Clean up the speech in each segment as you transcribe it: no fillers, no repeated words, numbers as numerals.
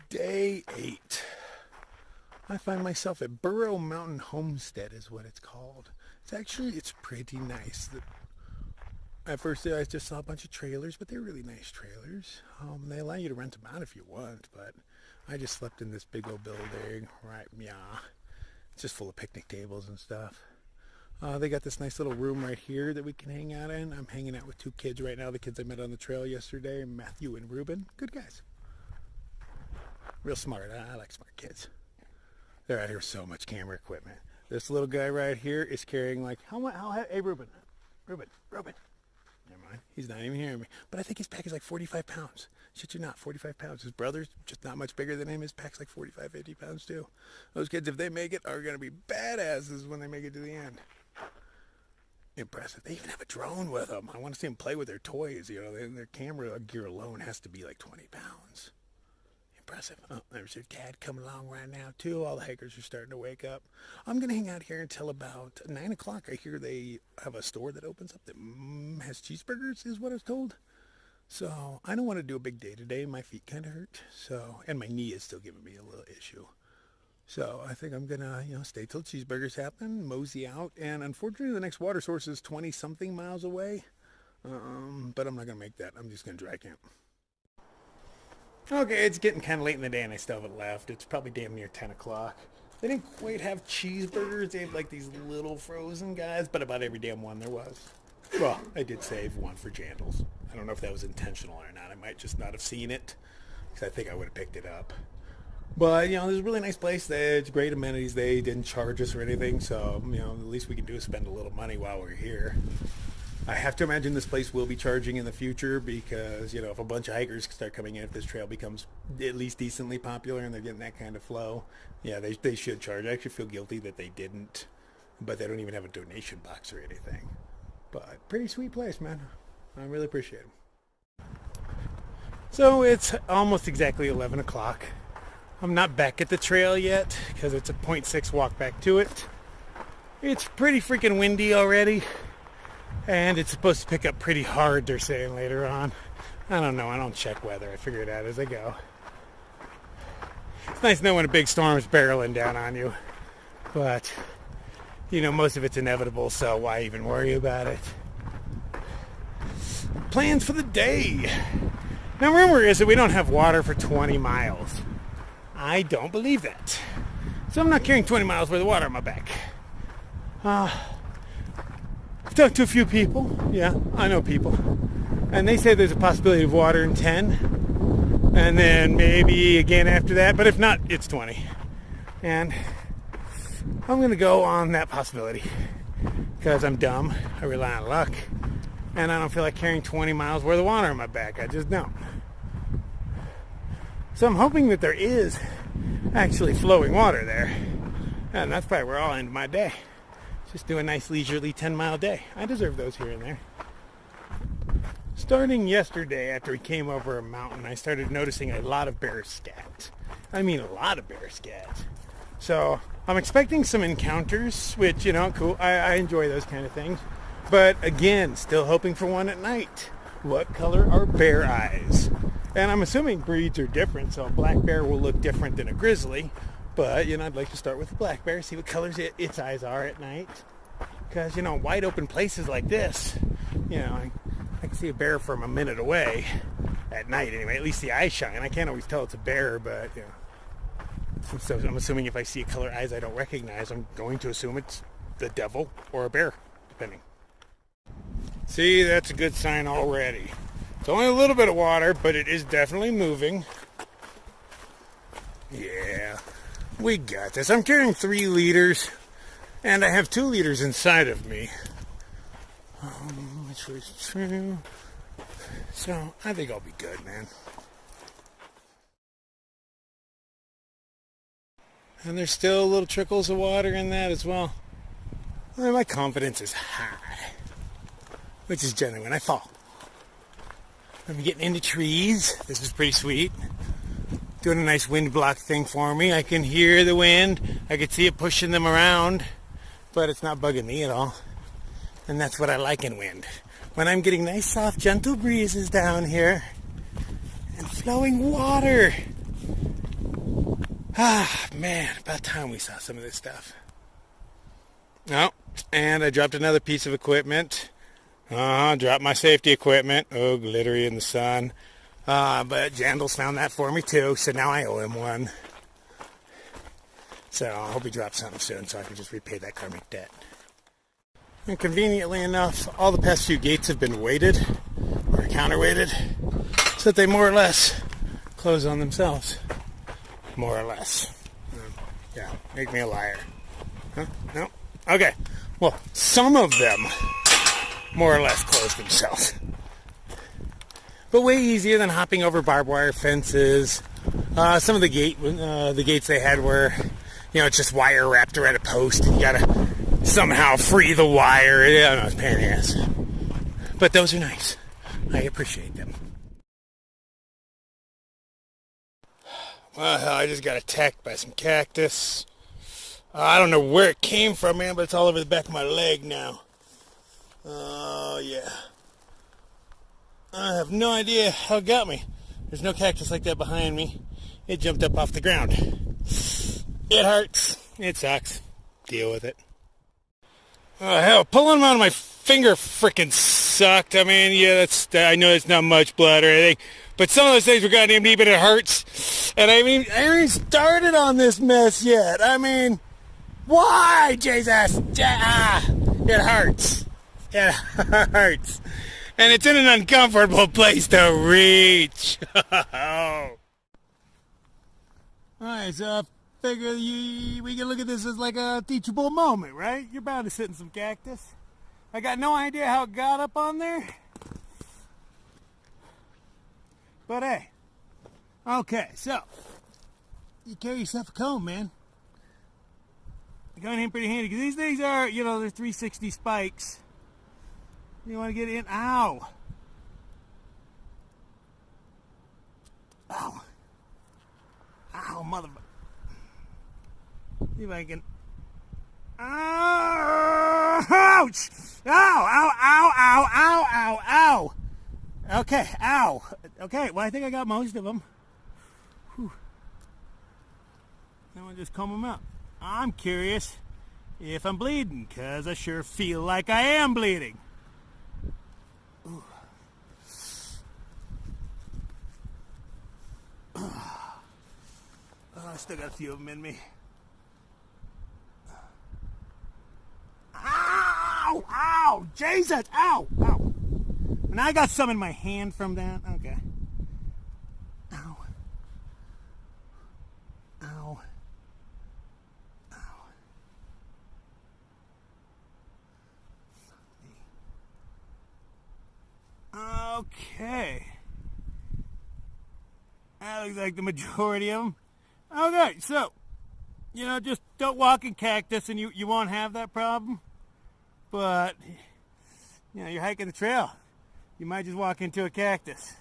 Day 8. I find myself at Burrow Mountain Homestead is what it's called. It's pretty nice. At first I just saw a bunch of trailers, but they're really nice trailers. They allow you to rent them out if you want, but I just slept in this big old building, right? Yeah. It's just full of picnic tables and stuff. They got this nice little room right here that we can hang out in. I'm hanging out with 2 kids right now, the kids I met on the trail yesterday, Matthew and Ruben. Good guys. Real smart. I like smart kids. They're out here with so much camera equipment. This little guy right here is carrying like, hey Ruben. Never mind. He's not even hearing me. But I think his pack is like 45 pounds. Shit you not, 45 pounds. His brother's just not much bigger than him. His pack's like 45, 50 pounds too. Those kids, if they make it, are going to be badasses when they make it to the end. Impressive. They even have a drone with them. I want to see them play with their toys. You know, their camera gear alone has to be like 20 pounds. Impressive. Oh, there's their dad coming along right now too. All the hikers are starting to wake up. I'm going to hang out here until about 9 o'clock. I hear they have a store that opens up that has cheeseburgers is what I was told. So I don't want to do a big day today. My feet kind of hurt. And my knee is still giving me a little issue. So I think I'm going to, stay till cheeseburgers happen, mosey out. And unfortunately, the next water source is 20-something miles away. But I'm not going to make that. I'm just going to dry camp. Okay, it's getting kind of late in the day and I still haven't left. It's probably damn near 10 o'clock. They didn't quite have cheeseburgers. They have like these little frozen guys, but about every damn one there was. Well, I did save one for Jandals. I don't know if that was intentional or not. I might just not have seen it because I think I would have picked it up. But, there's a really nice place. It's great amenities. They didn't charge us or anything, so, the least we can do is spend a little money while we're here. I have to imagine this place will be charging in the future because, if a bunch of hikers start coming in, if this trail becomes at least decently popular and they're getting that kind of flow, yeah, they should charge. I actually feel guilty that they didn't, but they don't even have a donation box or anything. But pretty sweet place, man. I really appreciate it. So it's almost exactly 11 o'clock. I'm not back at the trail yet because it's a 0.6 walk back to it. It's pretty freaking windy already. And it's supposed to pick up pretty hard, they're saying later on. I don't know. I don't check weather. I figure it out as I go. It's nice to know when a big storm is barreling down on you. But, most of it's inevitable, so why even worry about it? Plans for the day. Now, rumor is that we don't have water for 20 miles. I don't believe that. So I'm not carrying 20 miles worth of water on my back. I've talked to a few people. Yeah, I know people. And they say there's a possibility of water in 10. And then maybe again after that. But if not, it's 20. And I'm going to go on that possibility. Because I'm dumb. I rely on luck. And I don't feel like carrying 20 miles worth of water on my back. I just don't. So I'm hoping that there is actually flowing water there. And that's probably where I'll end my day. Just do a nice leisurely 10-mile day. I deserve those here and there. Starting yesterday after we came over a mountain, I started noticing a lot of bear scat. I mean a lot of bear scat. So I'm expecting some encounters, which, cool. I enjoy those kind of things. But again, still hoping for one at night. What color are bear eyes? And I'm assuming breeds are different, so a black bear will look different than a grizzly. But, I'd like to start with the black bear, see what colors its eyes are at night. Because, wide open places like this, I can see a bear from a minute away at night anyway. At least the eyes shine. I can't always tell it's a bear, but, So I'm assuming if I see a color eyes I don't recognize, I'm going to assume it's the devil or a bear, depending. See, that's a good sign already. It's only a little bit of water, but it is definitely moving. Yeah. We got this. I'm carrying 3 liters, and I have 2 liters inside of me, which was true. So I think I'll be good, man. And there's still little trickles of water in that as well. Well, my confidence is high, which is generally when I fall. I'm getting into trees. This is pretty sweet. Doing a nice wind block thing for me. I can hear the wind. I can see it pushing them around, but it's not bugging me at all. And that's what I like in wind. When I'm getting nice, soft, gentle breezes down here and flowing water. Ah, man, about time we saw some of this stuff. Oh, and I dropped another piece of equipment. Dropped my safety equipment. Oh, glittery in the sun. But Jandal's found that for me too, so now I owe him one. So I hope he drops something soon so I can just repay that karmic debt. And conveniently enough, all the past few gates have been weighted, or counterweighted, so that they more or less close on themselves. More or less. Yeah, make me a liar. Huh? No? Okay. Well, some of them more or less close themselves. But way easier than hopping over barbed wire fences. Some of the gates they had were, it's just wire wrapped around a post. You gotta somehow free the wire. I don't know, it's a pain in the ass. But those are nice. I appreciate them. Well, I just got attacked by some cactus. I don't know where it came from, man, but it's all over the back of my leg now. Oh, yeah. I have no idea how it got me. There's no cactus like that behind me. It jumped up off the ground. It hurts. It sucks. Deal with it. Oh, hell, pulling them out of my finger frickin' sucked. I mean, yeah, I know it's not much blood or anything, but some of those things were goddamn deep and it hurts. And I haven't even started on this mess yet. I mean, why, Jesus? It hurts. It hurts. And it's in an uncomfortable place to reach. Alright, so I figure we can look at this as like a teachable moment, right? You're bound to sit in some cactus. I got no idea how it got up on there. But hey. Okay, so. You carry yourself a comb, man. Going in pretty handy, because these things are, they're 360 spikes. You want to get in? Ow! Ow! Ow, motherfucker! See if I can. Ouch! Ow! Ow! Ow! Ow! Ow! Ow! Ow! Okay, ow. Okay, well, I think I got most of them. Whew. Now I'll just comb them out. I'm curious if I'm bleeding, because I sure feel like I am bleeding. Ooh. Oh, I still got a few of them in me. Ow! Ow! Jesus! Ow! Ow! And I got some in my hand from that. Okay. Ow. Ow. Ow. Okay. That looks like the majority of them. Okay, so, just don't walk in cactus and you won't have that problem. But, you're hiking the trail. You might just walk into a cactus.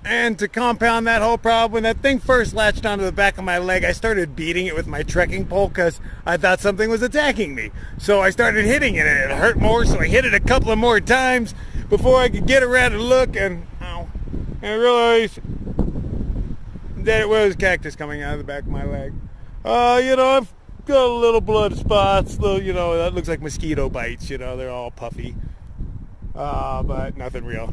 And to compound that whole problem, when that thing first latched onto the back of my leg, I started beating it with my trekking pole because I thought something was attacking me. So I started hitting it, and it hurt more, so I hit it a couple of more times before I could get around and look, and I realized that it was cactus coming out of the back of my leg. I've got a little blood spots, that looks like mosquito bites, they're all puffy. But nothing real.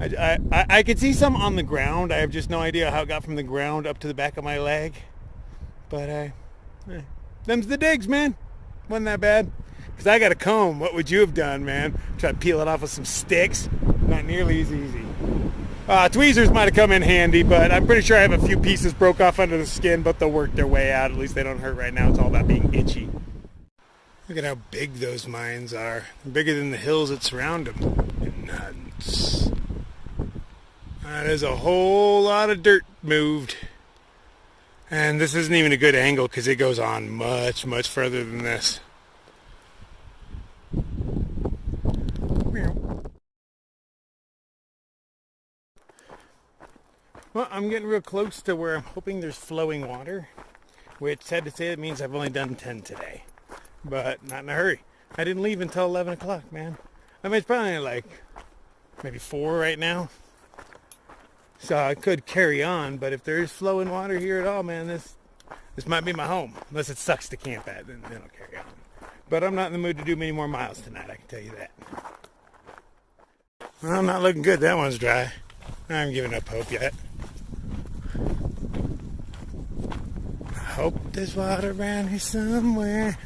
I could see some on the ground. I have just no idea how it got from the ground up to the back of my leg. But, them's the digs, man. Wasn't that bad. Because I got a comb. What would you have done, man? Try to peel it off with some sticks? Not nearly as easy. Tweezers might have come in handy, but I'm pretty sure I have a few pieces broke off under the skin, but they'll work their way out. At least they don't hurt right now. It's all about being itchy. Look at how big those mines are. They're bigger than the hills that surround them. Nuts. That is a whole lot of dirt moved. And this isn't even a good angle because it goes on much, much further than this. Well, I'm getting real close to where I'm hoping there's flowing water, which, sad to say, it means I've only done 10 today. But not in a hurry. I didn't leave until 11 o'clock, man. I mean, it's probably like maybe 4 right now. So I could carry on, but if there is flowing water here at all, man, this might be my home. Unless it sucks to camp at, then I'll carry on. But I'm not in the mood to do many more miles tonight, I can tell you that. Well, I'm not looking good. That one's dry. I haven't given up hope yet. I hope there's water around here somewhere.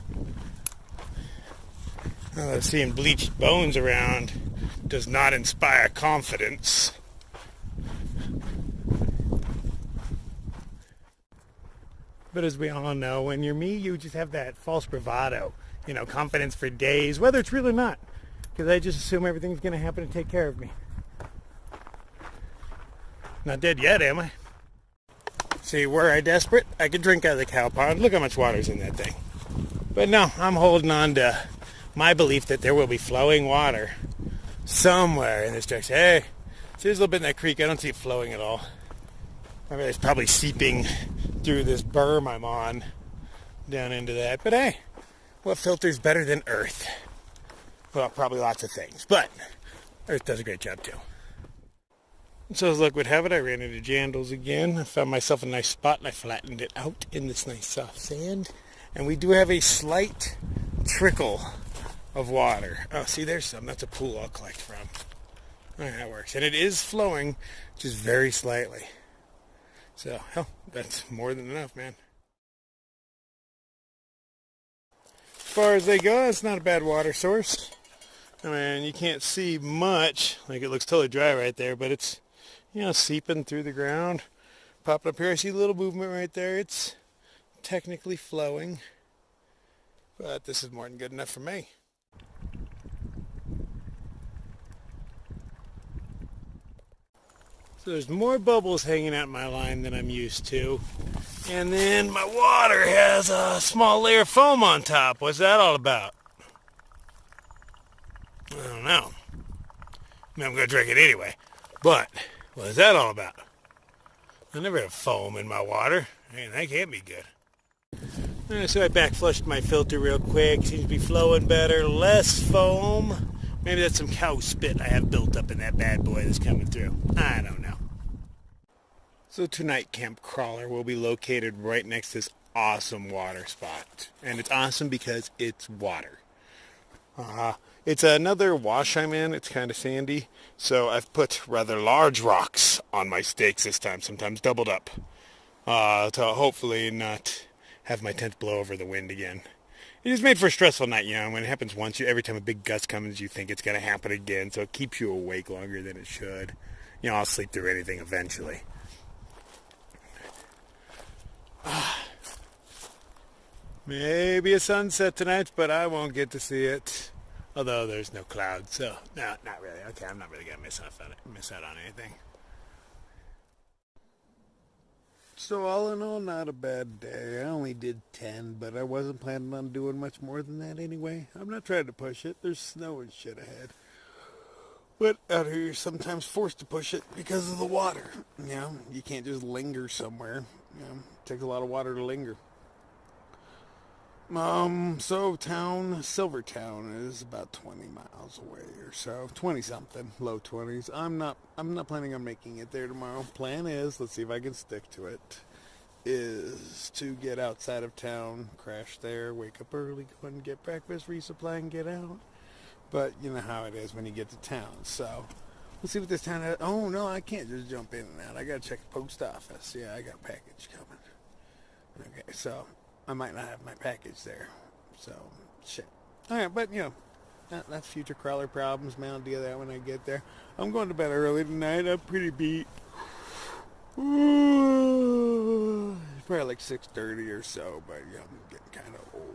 Although seeing bleached bones around does not inspire confidence. But as we all know, when you're me, you just have that false bravado. You know, confidence for days, whether it's real or not. Because I just assume everything's going to happen and take care of me. Not dead yet, am I? See, were I desperate, I could drink out of the cow pond. Look how much water's in that thing. But no, I'm holding on to my belief that there will be flowing water somewhere in this direction. Hey, see, there's a little bit in that creek. I don't see it flowing at all. I mean, it's probably seeping through this berm I'm on down into that. But hey, what filter's better than Earth? Well, probably lots of things, but Earth does a great job too. So as luck would have it, I ran into Jandals again. I found myself a nice spot and I flattened it out in this nice soft sand. And we do have a slight trickle of water. Oh, see, there's some. That's a pool I'll collect from. All right, that works. And it is flowing, just very slightly. So, hell, that's more than enough, man. As far as they go, it's not a bad water source. I mean, you can't see much. Like, it looks totally dry right there, but it's, you know, seeping through the ground. Popping up here, I see a little movement right there. It's technically flowing. But this is more than good enough for me. So there's more bubbles hanging out my line than I'm used to. And then my water has a small layer of foam on top. What's that all about? I don't know. I mean, I'm going to drink it anyway. But what is that all about? I never have foam in my water. Man, that can't be good. So I back flushed my filter real quick. Seems to be flowing better. Less foam. Maybe that's some cow spit I have built up in that bad boy that's coming through. I don't know. So tonight, Camp Crawler will be located right next to this awesome water spot. And it's awesome because it's water. It's another wash I'm in. It's kind of sandy. So I've put rather large rocks on my stakes this time, sometimes doubled up. To hopefully not have my tent blow over the wind again. It is made for a stressful night, you know. When it happens once, every time a big gust comes, you think it's going to happen again. So it keeps you awake longer than it should. You know, I'll sleep through anything eventually. Maybe a sunset tonight, but I won't get to see it. Although there's no clouds, so no, not really. Okay, I'm not really going to miss out on anything. So all in all, not a bad day. I only did 10, but I wasn't planning on doing much more than that anyway. I'm not trying to push it. There's snow and shit ahead. But out here, you're sometimes forced to push it because of the water. You know, you can't just linger somewhere. You know, it takes a lot of water to linger. So Silvertown is about 20 miles away or so. 20-something, low 20s. I'm not planning on making it there tomorrow. Plan is, let's see if I can stick to it, is to get outside of town, crash there, wake up early, go and get breakfast, resupply, and get out. But you know how it is when you get to town. So let's see what this town has. Oh, no, I can't just jump in and out. I got to check the post office. Yeah, I got a package coming. Okay, so I might not have my package there. So, shit. Alright, but, you know, that's future crawler problems, man. I'll deal with that when I get there. I'm going to bed early tonight. I'm pretty beat. It's probably like 6:30 or so, but, yeah, I'm getting kind of old.